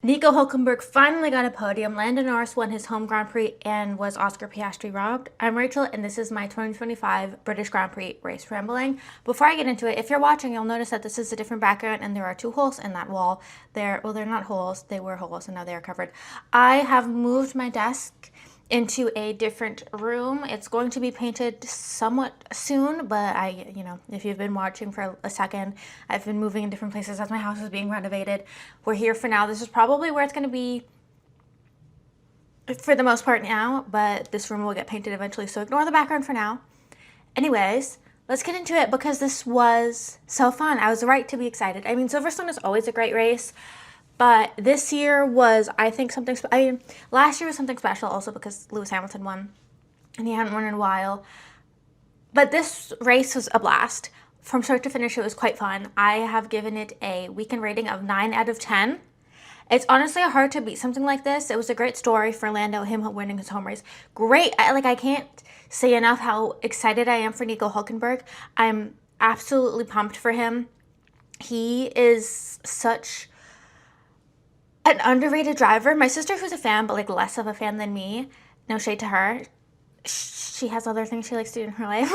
Nico Hulkenberg finally got a podium. Lando Norris won his home Grand Prix and was Oscar Piastri robbed. I'm Rachel, and this is my 2025 British Grand Prix race rambling. Before I get into it, if you're watching, you'll notice that this is a different background and there are two holes in that wall. They're not holes, they were holes and now they are covered. I have moved my desk into a different room. It's going to be painted somewhat soon, but if you've been watching for a second, I've been moving in different places as my house is being renovated. We're here for now. This is probably where it's going to be for the most part now, but this room will get painted eventually, so ignore the background for now. Anyways, let's get into it because this was so fun. I was right to be excited. I mean, Silverstone is always a great race. But this year was, I think, last year was something special also because Lewis Hamilton won, and he hadn't won in a while. But this race was a blast. From start to finish, it was quite fun. I have given it a weekend rating of 9 out of 10. It's honestly hard to beat something like this. It was a great story for Lando, him winning his home race. Great. I can't say enough how excited I am for Nico Hulkenberg. I'm absolutely pumped for him. He is such an underrated driver. My sister, who's a fan, but less of a fan than me, no shade to her, she has other things she likes to do in her life.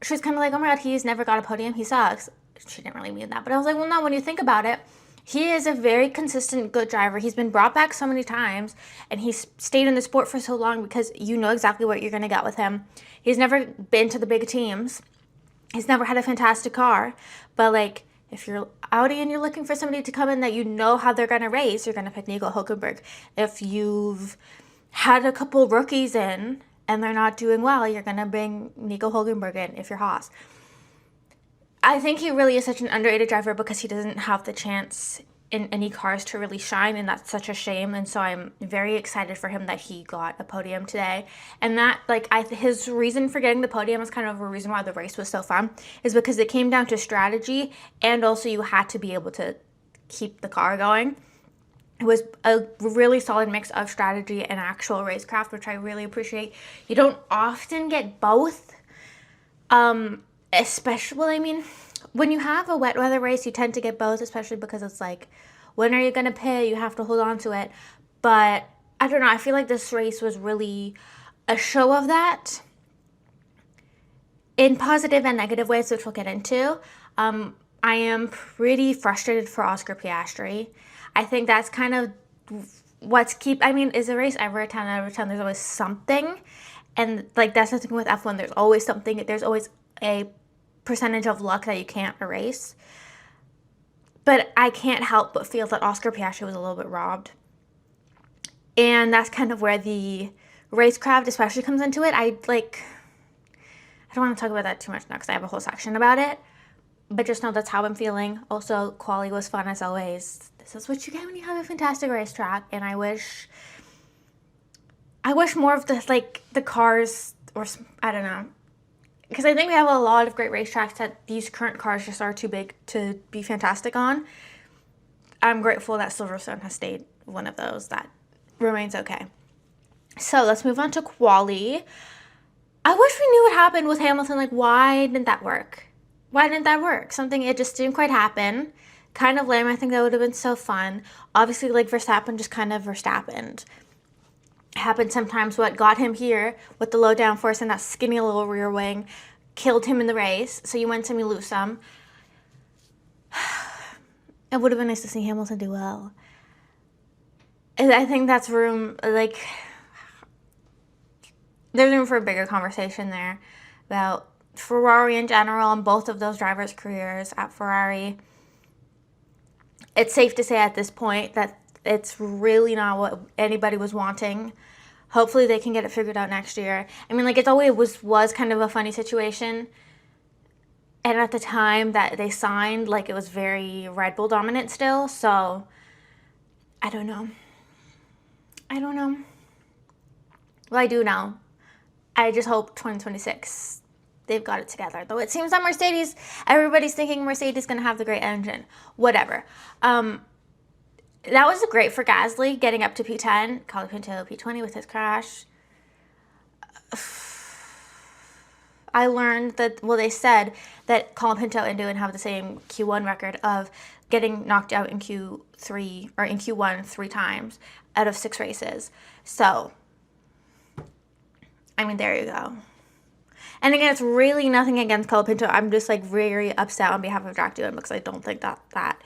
She was kind of like, oh my god, he's never got a podium, he sucks. She didn't really mean that, but I was like, well, no, when you think about it, he is a very consistent, good driver. He's been brought back so many times, and he's stayed in the sport for so long because you know exactly what you're going to get with him. He's never been to the big teams. He's never had a fantastic car, but if you're Audi and you're looking for somebody to come in that you know how they're going to race, you're going to pick Nico Hulkenberg. If you've had a couple rookies in and they're not doing well, you're going to bring Nico Hulkenberg in if you're Haas. I think he really is such an underrated driver because he doesn't have the chance in any cars to really shine, and that's such a shame. And so I'm very excited for him that he got a podium today. And that, his reason for getting the podium is kind of a reason why the race was so fun, is because it came down to strategy, and also you had to be able to keep the car going. It was a really solid mix of strategy and actual racecraft, which I really appreciate. You don't often get both, especially, when you have a wet weather race, you tend to get both, especially because it's when are you going to pit? You have to hold on to it. But I don't know. I feel like this race was really a show of that in positive and negative ways, which we'll get into. I am pretty frustrated for Oscar Piastri. I think that's kind of is a race ever a 10 out of 10? There's always something. And that's the thing with F1. There's always something. There's always a percentage of luck that you can't erase. But I can't help but feel that Oscar Piastri was a little bit robbed. And that's kind of where the racecraft especially comes into it. I don't want to talk about that too much now because I have a whole section about it. But just know that's how I'm feeling. Also, quali was fun as always. This is what you get when you have a fantastic racetrack. And I wish more of the cars, or I don't know. Because I think we have a lot of great racetracks that these current cars just are too big to be fantastic on. I'm grateful that Silverstone has stayed one of those that remains okay. So let's move on to quali. I wish we knew what happened with Hamilton. Why didn't that work? It just didn't quite happen. Kind of lame. I think that would have been so fun. Obviously, Verstappen just kind of Verstappened. Happened sometimes. What got him here with the low downforce and that skinny little rear wing killed him in the race. So you win some, you lose some. It would have been nice to see Hamilton do well. And I think that's room, there's room for a bigger conversation there about Ferrari in general and both of those drivers' careers at Ferrari. It's safe to say at this point that it's really not what anybody was wanting. Hopefully they can get it figured out next year. It always was kind of a funny situation. And at the time that they signed, it was very Red Bull dominant still. So, I don't know. Well, I do know. I just hope 2026 they've got it together. Though it seems that everybody's thinking Mercedes is going to have the great engine. Whatever. That was great for Gasly getting up to P10. Colapinto P20 with his crash. I learned that, they said that Colapinto and Doohan have the same Q1 record of getting knocked out in Q3 or in Q1 3 times out of 6 races. So, I mean, there you go. And again, it's really nothing against Colapinto. I'm just like very upset on behalf of Jack Doohan because I don't think that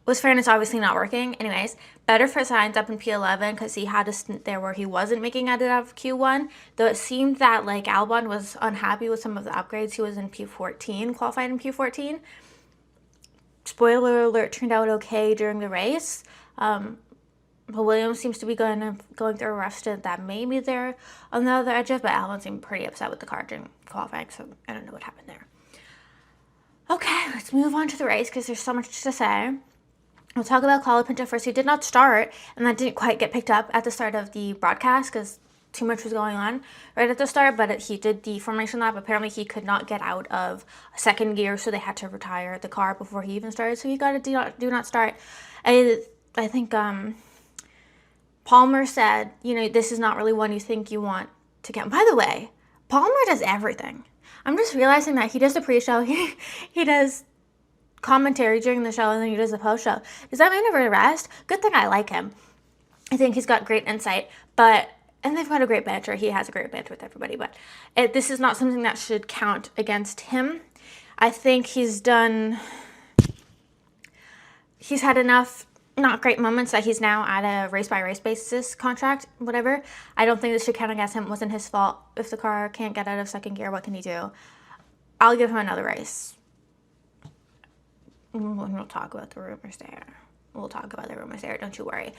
was fair, and it's obviously not working. Anyways, better for Sainz up in P11 because he had a stint there where he wasn't making it out of Q1. Though it seemed that like Albon was unhappy with some of the upgrades. He was in P14, qualified in P14. Spoiler alert, turned out okay during the race. But Williams seems to be going through a rough stint that maybe they're on the other edge of, but Albon seemed pretty upset with the car during qualifying, so I don't know what happened there. Okay, let's move on to the race because there's so much to say. We'll talk about Colapinto first. He did not start, and that didn't quite get picked up at the start of the broadcast because too much was going on right at the start, but he did the formation lap. Apparently, he could not get out of second gear, so they had to retire the car before he even started, so he got a do not start. I think Palmer said, you know, this is not really one you think you want to get. By the way, Palmer does everything. I'm just realizing that he does the pre-show, he does commentary during the show, and then he does the post-show. Does that man ever rest? Good thing I like him. I think he's got great insight, and they've got a great banter. He has a great banter with everybody, but this is not something that should count against him. I think he's had enough not great moments that he's now at a race-by-race basis contract, whatever. I don't think this should count against him. It wasn't his fault. If the car can't get out of second gear, what can he do? I'll give him another race. We'll talk about the rumors there. Don't you worry.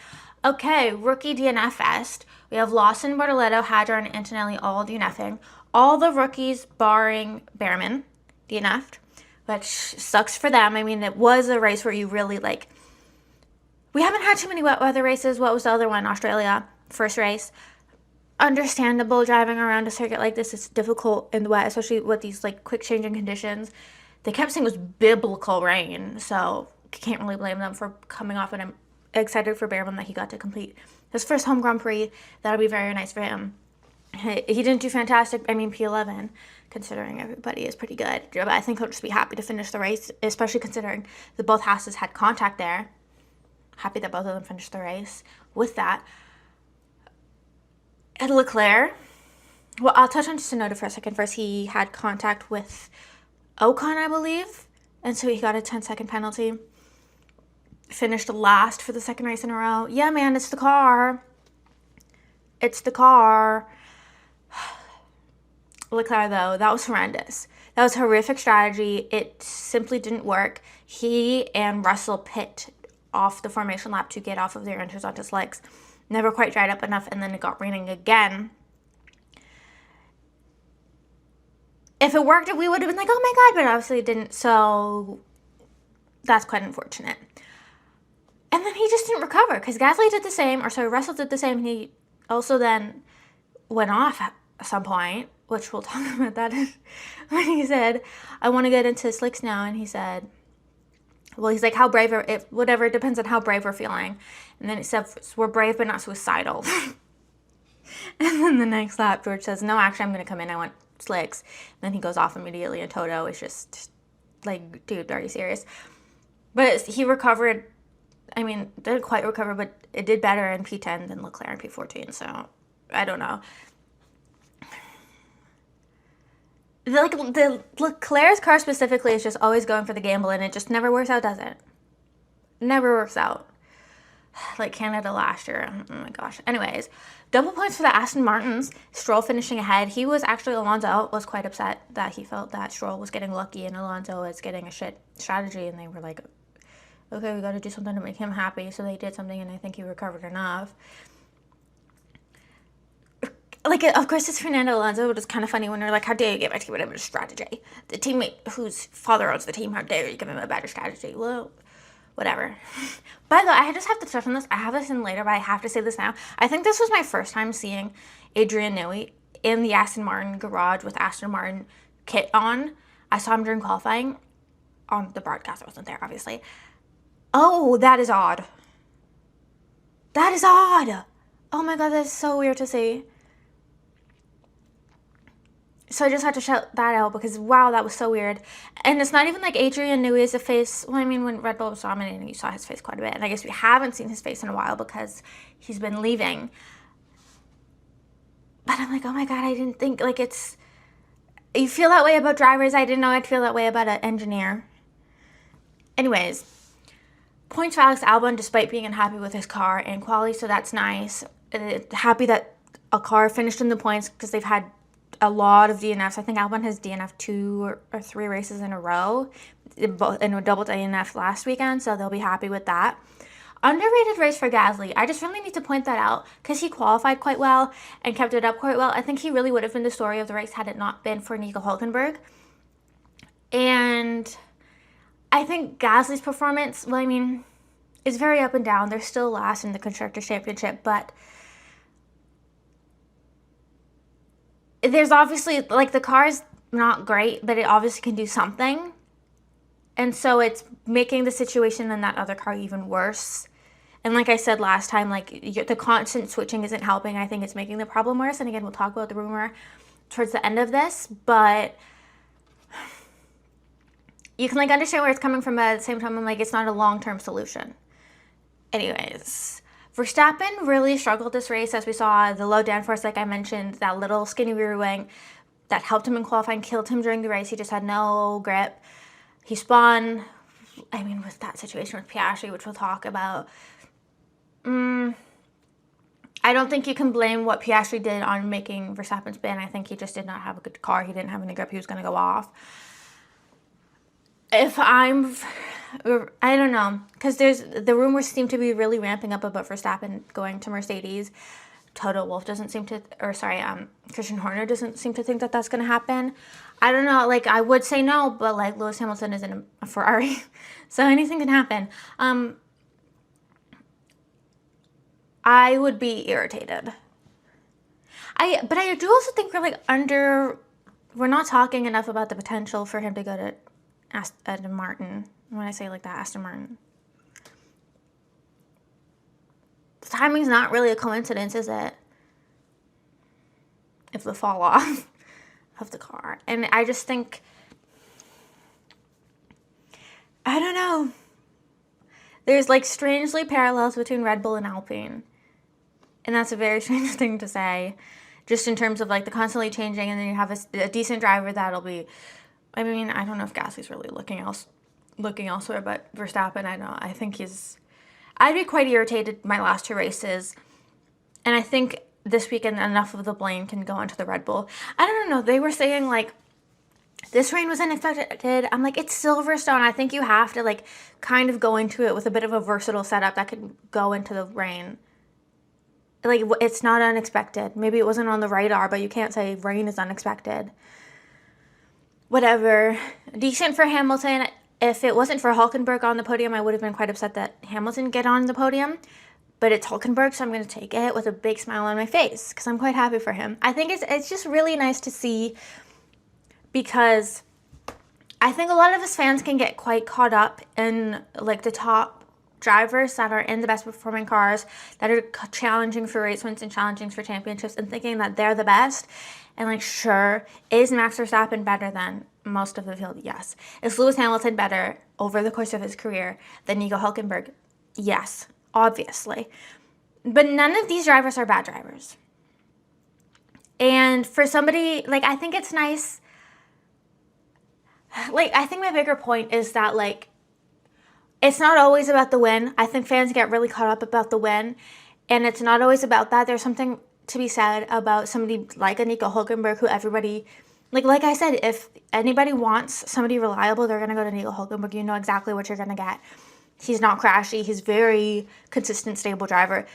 Okay, rookie DNF fest. We have Lawson, Bortoleto, Hadjar, and Antonelli all DNFing. All the rookies, barring Behrman, DNF'd, which sucks for them. I mean, it was a race where you really, like... We haven't had too many wet weather races. What was the other one? Australia, first race. Understandable, driving around a circuit like this is difficult in the wet, especially with these, like, quick changing conditions. They kept saying it was biblical rain, so can't really blame them for coming off, and I'm excited for Behrman that he got to complete his first home Grand Prix. That'll be very nice for him. He didn't do fantastic, I mean P11, considering everybody is pretty good, but I think he'll just be happy to finish the race, especially considering that both Haas's had contact there. Happy that both of them finished the race. With that, and Leclerc, well, I'll touch on Tsunoda for a second. First, he had contact with Ocon, I believe, and so he got a 10-second penalty. Finished last for the second race in a row. Yeah, man, it's the car. It's the car. Leclerc, though, that was horrendous. That was horrific strategy. It simply didn't work. He and Russell pit off the formation lap to get off of their inters onto slicks. Never quite dried up enough, and then it got raining again. If it worked, we would have been like, oh my God, but obviously it didn't, so that's quite unfortunate. And then he just didn't recover, because Gasly did the same, Russell did the same, and he also then went off at some point, which we'll talk about that, when he said, I want to get into slicks now, and he said, well, he's like, how brave are, whatever, it depends on how brave we're feeling. And then he said, we're brave but not suicidal. And then the next lap, George says, no, actually, I'm going to come in, I want slicks. And then he goes off immediately, and Toto is just like, dude, are you serious? But he recovered. I mean, didn't quite recover, but it did better in P10 than Leclerc in P14, so I don't know. The Leclerc's car specifically is just always going for the gamble, and it just never works out, does it? Never works out. Like Canada last year. Oh my gosh. Anyways, double points for the Aston Martins. Stroll finishing ahead. He was actually, Alonso was quite upset that he felt that Stroll was getting lucky and Alonso was getting a shit strategy, and they were like, okay, we got to do something to make him happy. So they did something, and I think he recovered enough. Like, of course, it's Fernando Alonso, but it's kind of funny when they're like, how dare you give my team a better strategy? The teammate whose father owns the team, how dare you give him a better strategy? Well, whatever. By the way, I just have to touch on this. I have this in later, but I have to say this now. I think this was my first time seeing Adrian Newey in the Aston Martin garage with Aston Martin kit on. I saw him during qualifying on the broadcast. I wasn't there, obviously. Oh, that is odd. That is odd. Oh my God, that's so weird to see. So I just had to shout that out because, wow, that was so weird. And it's not even like Adrian knew he has a face. Well, I mean, when Red Bull was dominating, you saw his face quite a bit. And I guess we haven't seen his face in a while because he's been leaving. But I'm like, oh my God, I didn't think, like, it's, you feel that way about drivers. I didn't know I'd feel that way about an engineer. Anyways, points for Alex Albon despite being unhappy with his car in quali, so that's nice. Happy that a car finished in the points because they've had a lot of DNFs. I think Albon has DNF 2 or 3 races in a row, in a double DNF last weekend, so they'll be happy with that. Underrated race for Gasly. I just really need to point that out because he qualified quite well and kept it up quite well. I think he really would have been the story of the race had it not been for Nico Hulkenberg. And I think Gasly's performance, well, I mean, is very up and down. They're still last in the Constructors' Championship, but there's obviously, like, the car's not great, but it obviously can do something. And so it's making the situation in that other car even worse. And like I said last time, like, the constant switching isn't helping. I think it's making the problem worse. And again, we'll talk about the rumor towards the end of this. But you can, like, understand where it's coming from, but at the same time, I'm like, it's not a long-term solution. Anyways, Verstappen really struggled this race, as we saw the low downforce, like I mentioned, that little skinny rear wing that helped him in qualifying, killed him during the race. He just had no grip. He spun, I mean, with that situation with Piastri, which we'll talk about. I don't think you can blame what Piastri did on making Verstappen spin. I think he just did not have a good car. He didn't have any grip. He was going to go off. I don't know, because the rumors seem to be really ramping up about Verstappen going to Mercedes. Toto Wolff doesn't seem to, Christian Horner doesn't seem to think that that's going to happen. I don't know, like, I would say no, but, like, Lewis Hamilton is in a Ferrari, so anything can happen. I would be irritated. But I do also think we're not talking enough about the potential for him to go to Aston Martin. When I say like that, Aston Martin. The timing's not really a coincidence, is it? If the fall off of the car. And I just think, I don't know. There's, like, strangely parallels between Red Bull and Alpine. And that's a very strange thing to say. Just in terms of, like, the constantly changing, and then you have a decent driver that'll be, I mean, I don't know if Gasly's really looking elsewhere, but Verstappen, I think I'd be quite irritated my last 2 races. And I think this weekend enough of the blame can go onto the Red Bull. I don't know, they were saying, like, this rain was unexpected. I'm like, it's Silverstone. I think you have to, like, kind of go into it with a bit of a versatile setup that could go into the rain. Like, it's not unexpected. Maybe it wasn't on the radar, but you can't say rain is unexpected. Whatever. Decent for Hamilton. If it wasn't for Hulkenberg on the podium, I would have been quite upset that Hamilton get on the podium. But it's Hulkenberg, so I'm going to take it with a big smile on my face because I'm quite happy for him. I think it's just really nice to see, because I think a lot of us fans can get quite caught up in, like, the top drivers that are in the best performing cars, that are challenging for race wins and challenging for championships, and thinking that they're the best. And, like, sure, is Max Verstappen better than most of the field? Yes. Is Lewis Hamilton better over the course of his career than Nico Hulkenberg? Yes, obviously. But none of these drivers are bad drivers. And for somebody, like, I think it's nice. Like, I think my bigger point is that, like, it's not always about the win. I think fans get really caught up about the win, and it's not always about that. There's something to be said about somebody like a Nico Hulkenberg, who everybody, like I said, if anybody wants somebody reliable, they're going to go to Nico Hulkenberg. You know exactly what you're going to get. He's not crashy. He's very consistent, stable driver.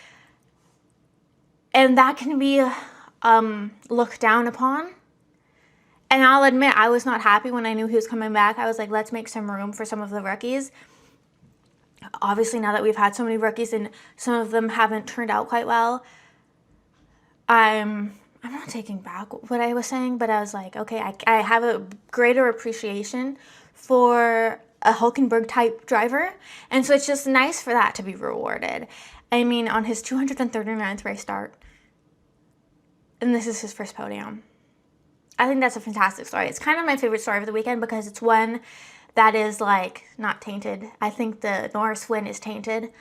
And that can be looked down upon. And I'll admit, I was not happy when I knew he was coming back. I was like, let's make some room for some of the rookies. Obviously, now that we've had so many rookies and some of them haven't turned out quite well, I'm not taking back what I was saying, but I was like, okay, I have a greater appreciation for a Hulkenberg-type driver. And so it's just nice for that to be rewarded. I mean, on his 239th race start, and this is his first podium. I think that's a fantastic story. It's kind of my favorite story of the weekend because it's one that is like not tainted. I think the Norris win is tainted.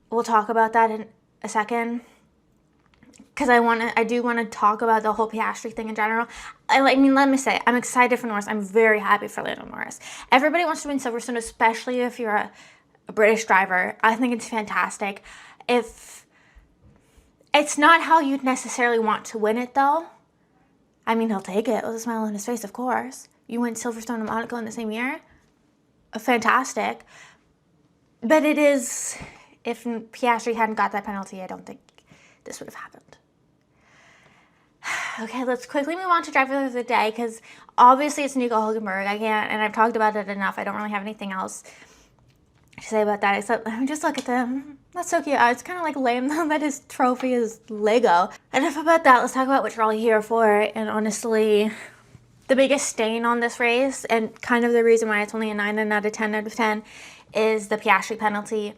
We'll talk about that in a second. Because I do want to talk about the whole Piastri thing in general. I mean, let me say, I'm excited for Norris. I'm very happy for Lando Norris. Everybody wants to win Silverstone, especially if you're a British driver. I think it's fantastic. If it's not how you'd necessarily want to win it, though. I mean, he'll take it with a smile on his face, of course. You win Silverstone and Monaco in the same year. Fantastic. But it is, if Piastri hadn't got that penalty, I don't think this would have happened. Okay, let's quickly move on to driver of the day because obviously it's Nico Hulkenberg. I can't, and I've talked about it enough. I don't really have anything else to say about that except let me just look at them. That's so cute. It's kind of like lame though that his trophy is Lego. Enough about that. Let's talk about what we're all here for. And honestly, the biggest stain on this race and kind of the reason why it's only a 9 out of 10 out of 10 is the Piastri penalty.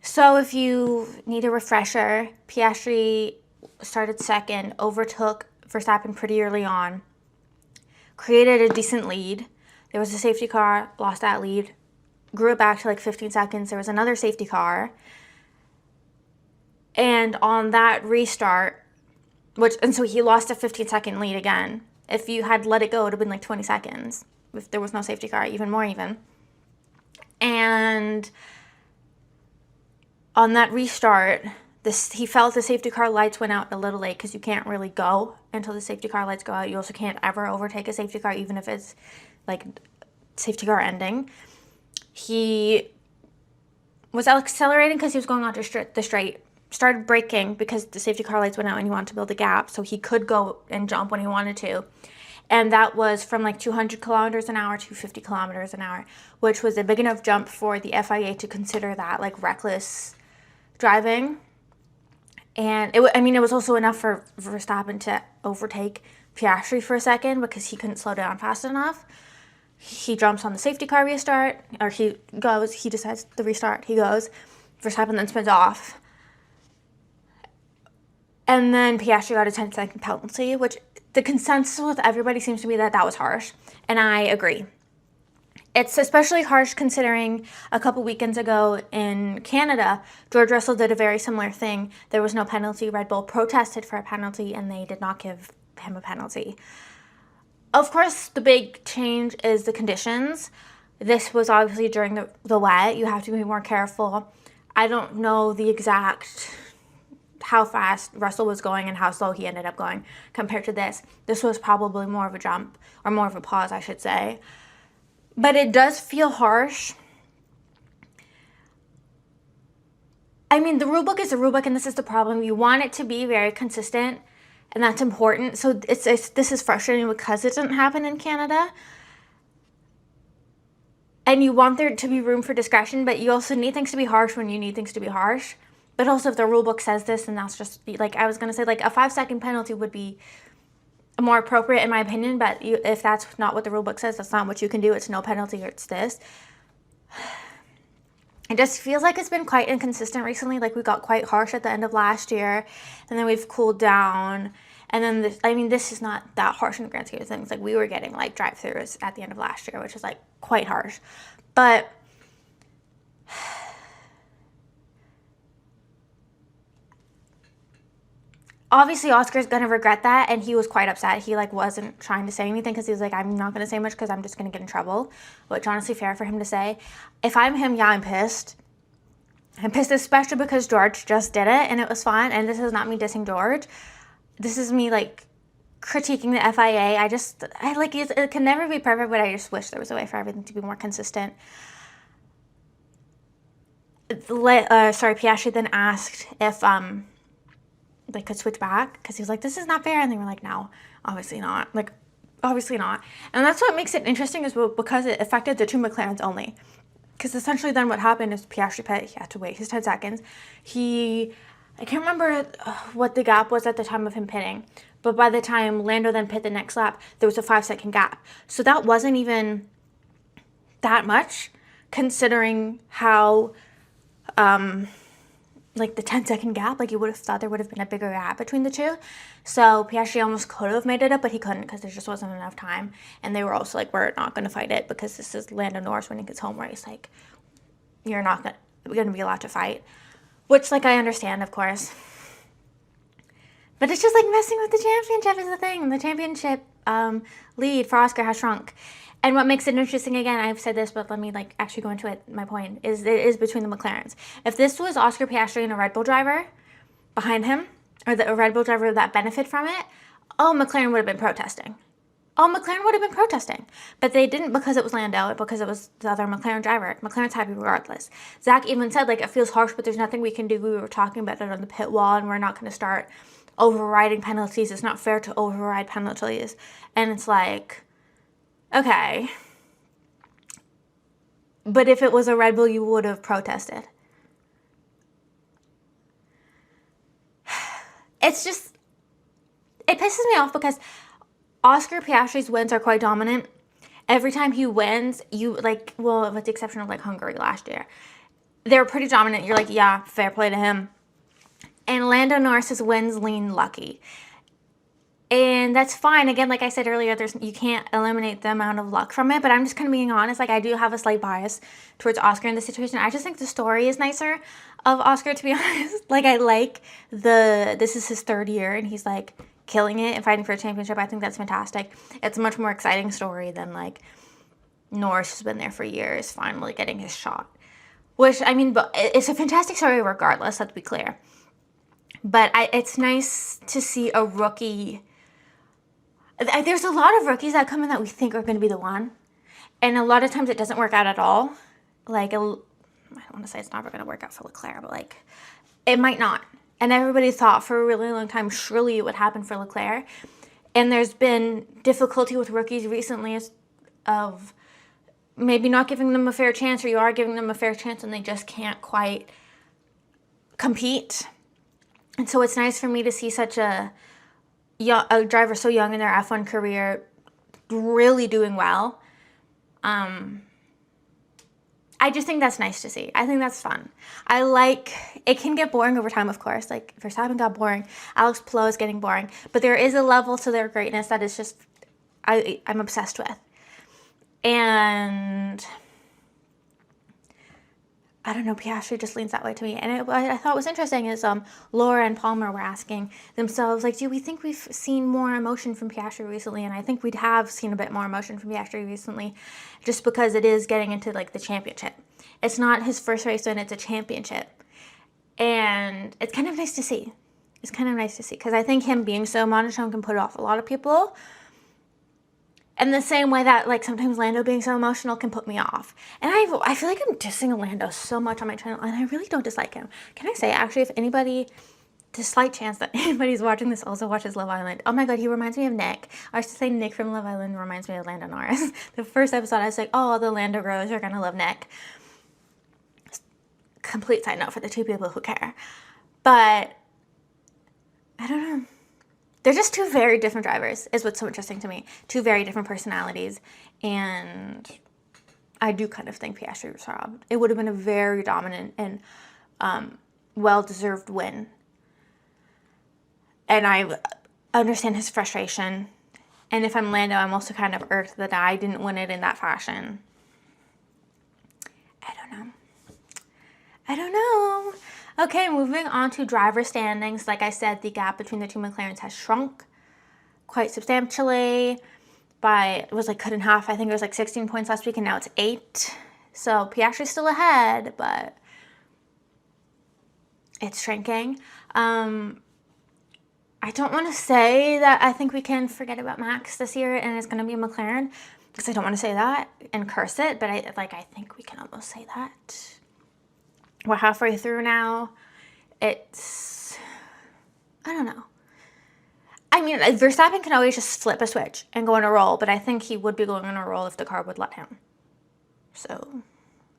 So if you need a refresher, Piastri started second, overtook Verstappen pretty early on, created a decent lead. There was a safety car, lost that lead, grew it back to like 15 seconds. There was another safety car. And on that restart, and so he lost a 15-second lead again. If you had let it go, it would have been like 20 seconds. If there was no safety car, even more even. And on that restart, he felt the safety car lights went out a little late because you can't really go until the safety car lights go out. You also can't ever overtake a safety car, even if it's like safety car ending. He was accelerating because he was going onto the straight, started braking because the safety car lights went out and he wanted to build a gap so he could go and jump when he wanted to. And that was from like 200 kilometers an hour to 50 kilometers an hour, which was a big enough jump for the FIA to consider that like reckless driving. And it was also enough for Verstappen to overtake Piastri for a second because he couldn't slow down fast enough. He jumps on the safety car restart, or he decides to restart, he goes. Verstappen then spins off. And then Piastri got a 10-second penalty, which the consensus with everybody seems to be that was harsh. And I agree. It's especially harsh considering a couple weekends ago in Canada, George Russell did a very similar thing. There was no penalty. Red Bull protested for a penalty, and they did not give him a penalty. Of course, the big change is the conditions. This was obviously during the wet. You have to be more careful. I don't know the exact how fast Russell was going and how slow he ended up going compared to this. This was probably more of a jump, or more of a pause, I should say. But it does feel harsh. I mean, the rulebook is a rulebook, and this is the problem. You want it to be very consistent, and that's important. So this is frustrating because it didn't happen in Canada. And you want there to be room for discretion, but you also need things to be harsh when you need things to be harsh. But also, if the rulebook says this, then that's just, like I was going to say, like a 5-second penalty would be more appropriate in my opinion, but if that's not what the rule book says, that's not what you can do. It's no penalty, or it's this. It just feels like it's been quite inconsistent recently. Like we got quite harsh at the end of last year, and then we've cooled down. And then this is not that harsh in the grand scheme of things. Like we were getting like drive-throughs at the end of last year, which is like quite harsh. But obviously, Oscar's going to regret that, and he was quite upset. He, wasn't trying to say anything because he was like, I'm not going to say much because I'm just going to get in trouble, which honestly fair for him to say. If I'm him, yeah, I'm pissed. I'm pissed especially because George just did it, and it was fun, and this is not me dissing George. This is me, critiquing the FIA. It can never be perfect, but I just wish there was a way for everything to be more consistent. Piastri then asked if, they could switch back because he was like, this is not fair, and they were like, no, obviously not, obviously not. And that's what makes it interesting as well, because it affected the two McLarens only, because essentially then what happened is Piastri pit, he had to wait his 10 seconds. I can't remember what the gap was at the time of him pitting, but by the time Lando then pit the next lap, there was a 5-second gap. So that wasn't even that much considering how like the 10-second gap. Like you would have thought there would have been a bigger gap between the two. So Piastri almost could have made it up, but he couldn't because there just wasn't enough time. And they were also like, we're not going to fight it because this is Lando Norris winning his home race. Like, you're not going to be allowed to fight. Which, like, I understand, of course. But it's just like messing with the championship is the thing. The championship lead for Oscar has shrunk. And what makes it interesting, again, I've said this, but let me like actually go into it. My point is it is between the McLarens. If this was Oscar Piastri and a Red Bull driver behind him, or a Red Bull driver that benefit from it, McLaren would have been protesting. McLaren would have been protesting. But they didn't because it was Lando, because it was the other McLaren driver. McLaren's happy regardless. Zach even said, like, it feels harsh, but there's nothing we can do. We were talking about it on the pit wall, and we're not going to start overriding penalties. It's not fair to override penalties. And it's like, okay. But if it was a Red Bull, you would have protested. It's just, it pisses me off because Oscar Piastri's wins are quite dominant. Every time he wins, you like, well, with the exception of like Hungary last year, they're pretty dominant. You're like, yeah, fair play to him. And Lando Norris's wins lean lucky. And that's fine. Again, like I said earlier, you can't eliminate the amount of luck from it. But I'm just kind of being honest. Like, I do have a slight bias towards Oscar in this situation. I just think the story is nicer of Oscar, to be honest. Like, I like this is his third year, and he's like killing it and fighting for a championship. I think that's fantastic. It's a much more exciting story than like Norris, who's been there for years, finally getting his shot. Which, I mean, but it's a fantastic story regardless, let's be clear. But it's nice to see a rookie. There's a lot of rookies that come in that we think are going to be the one. And a lot of times it doesn't work out at all. Like, I don't want to say it's never going to work out for Leclerc, but like, it might not. And everybody thought for a really long time, surely it would happen for Leclerc. And there's been difficulty with rookies recently of maybe not giving them a fair chance, or you are giving them a fair chance and they just can't quite compete. And so it's nice for me to see such a driver so young in their F1 career really doing well. I just think that's nice to see. I think that's fun. It can get boring over time, of course. Like, Verstappen got boring. Alex Palou is getting boring. But there is a level to their greatness that is just, I'm obsessed with. And I don't know, Piastri just leans that way to me. And what I thought was interesting is Laura and Palmer were asking themselves, like, do we think we've seen more emotion from Piastri recently? And I think we'd have seen a bit more emotion from Piastri recently, just because it is getting into, like, the championship. It's not his first race win, it's a championship. And it's kind of nice to see. It's kind of nice to see, because I think him being so monotone can put off a lot of people. In the same way that, like, sometimes Lando being so emotional can put me off. And I feel like I'm dissing Lando so much on my channel, and I really don't dislike him. Can I say, actually, if anybody, the slight chance that anybody's watching this also watches Love Island, oh my god, he reminds me of Nick. I used to say Nick from Love Island reminds me of Lando Norris. The first episode, I was like, oh, the Lando girls are gonna love Nick. Complete side note for the two people who care. But, I don't know. They're just two very different drivers, is what's so interesting to me. Two very different personalities. And I do kind of think Piastri was robbed. It would have been a very dominant and well-deserved win. And I understand his frustration. And if I'm Lando, I'm also kind of irked that I didn't win it in that fashion. I don't know. Okay, moving on to driver standings. Like I said, the gap between the two McLarens has shrunk quite substantially it was like cut in half. I think it was like 16 points last week, and now it's 8. So Piastri's still ahead, but it's shrinking. I don't want to say that I think we can forget about Max this year and it's going to be a McLaren, because I don't want to say that and curse it, but I think we can almost say that. We're halfway through now. I don't know. I mean, Verstappen can always just flip a switch and go on a roll, but I think he would be going on a roll if the car would let him. So,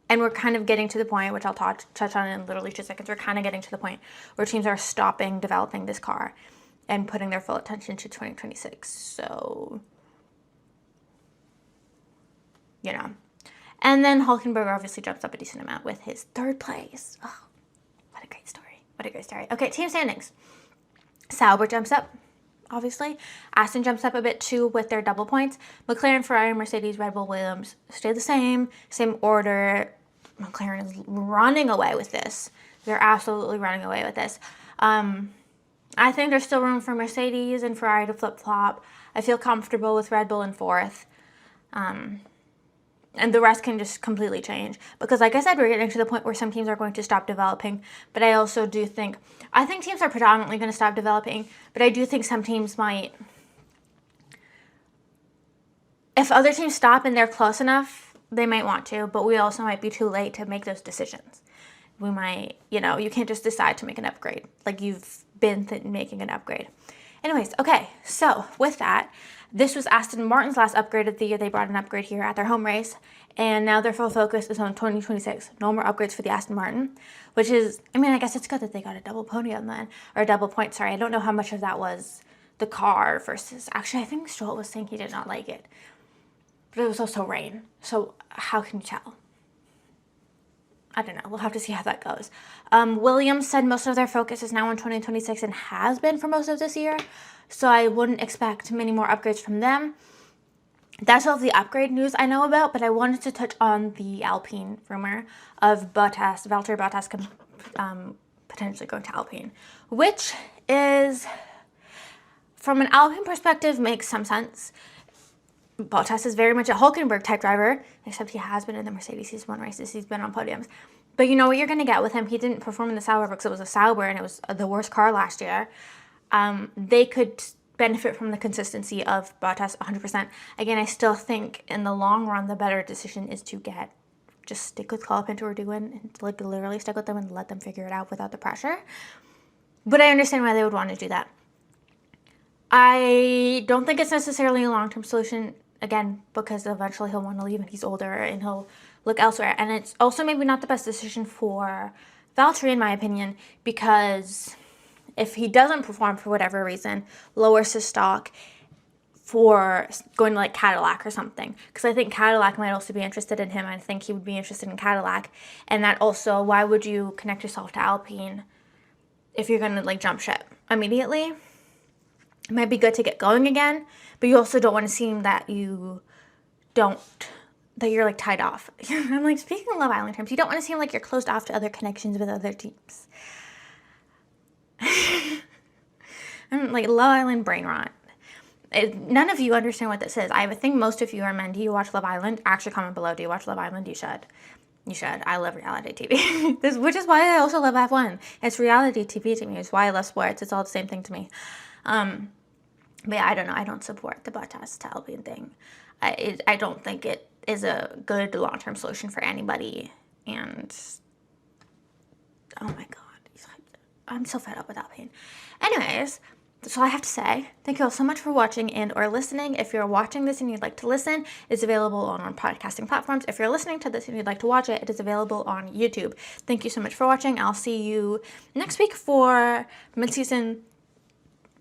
and we're kind of getting to the point, which I'll touch on in literally 2 seconds, we're kind of getting to the point where teams are stopping developing this car and putting their full attention to 2026. So, you know. And then Hulkenberg obviously jumps up a decent amount with his 3rd place. Oh, what a great story. What a great story. Okay, team standings. Sauber jumps up, obviously. Aston jumps up a bit too with their double points. McLaren, Ferrari, Mercedes, Red Bull, Williams stay the same order. McLaren is running away with this. They're absolutely running away with this. I think there's still room for Mercedes and Ferrari to flip-flop. I feel comfortable with Red Bull in fourth. And the rest can just completely change. Because like I said, we're getting to the point where some teams are going to stop developing. But I also do think, I think teams are predominantly going to stop developing. But I do think some teams might, if other teams stop and they're close enough, they might want to. But we also might be too late to make those decisions. We might, you know, you can't just decide to make an upgrade. Like you've been making an upgrade. Anyways, okay, so with that, this was Aston Martin's last upgrade of the year. They brought an upgrade here at their home race, and now their full focus is on 2026. No more upgrades for the Aston Martin, which is, I mean, I guess it's good that they got a double podium then, or a double point, sorry. I don't know how much of that was the car versus, actually, I think Stroll was saying he did not like it, but it was also rain, so how can you tell? I don't know. We'll have to see how that goes. Williams said most of their focus is now on 2026 and has been for most of this year. So I wouldn't expect many more upgrades from them. That's all of the upgrade news I know about, but I wanted to touch on the Alpine rumor of Valtteri Bottas potentially going to Alpine, which is, from an Alpine perspective, makes some sense. Bottas is very much a Hulkenberg type driver, except he has been in the Mercedes. He's won races. He's been on podiums. But you know what you're going to get with him. He didn't perform in the Sauber because it was a Sauber and it was the worst car last year. They could benefit from the consistency of Bottas 100%. Again, I still think in the long run, the better decision is to just stick with Colapinto or Doohan and like literally stick with them and let them figure it out without the pressure. But I understand why they would want to do that. I don't think it's necessarily a long-term solution, again, because eventually he'll want to leave and he's older and he'll look elsewhere. And it's also maybe not the best decision for Valtteri, in my opinion, because if he doesn't perform for whatever reason, lowers his stock for going to like Cadillac or something. Because I think Cadillac might also be interested in him. I think he would be interested in Cadillac. And that also, why would you connect yourself to Alpine if you're going to like jump ship immediately? It might be good to get going again, but you also don't want to seem that you're like tied off. I'm like, speaking of Love Island terms, you don't want to seem like you're closed off to other connections with other teams. I'm like, Love Island brain rot. None of you understand what this is. I think most of you are men. Do you watch Love Island? Actually, comment below. Do you watch Love Island? You should. You should. I love reality TV. Which is why I also love F1. It's reality TV to me. It's why I love sports. It's all the same thing to me. But yeah, I don't know. I don't support the Bottas to Alpine thing. I don't think it is a good long-term solution for anybody. And oh my God, I'm so fed up with Alpine. Anyways, that's all I have to say. Thank you all so much for watching and or listening. If you're watching this and you'd like to listen, it's available on podcasting platforms. If you're listening to this and you'd like to watch it, it is available on YouTube. Thank you so much for watching. I'll see you next week for mid-season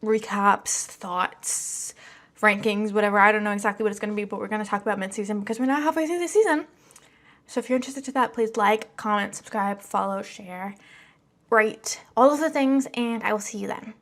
recaps, thoughts, rankings, whatever. I don't know exactly what it's going to be, but we're going to talk about mid-season because we're now halfway through the season. So if you're interested in that, please like, comment, subscribe, follow, share, rate, all of the things, and I will see you then.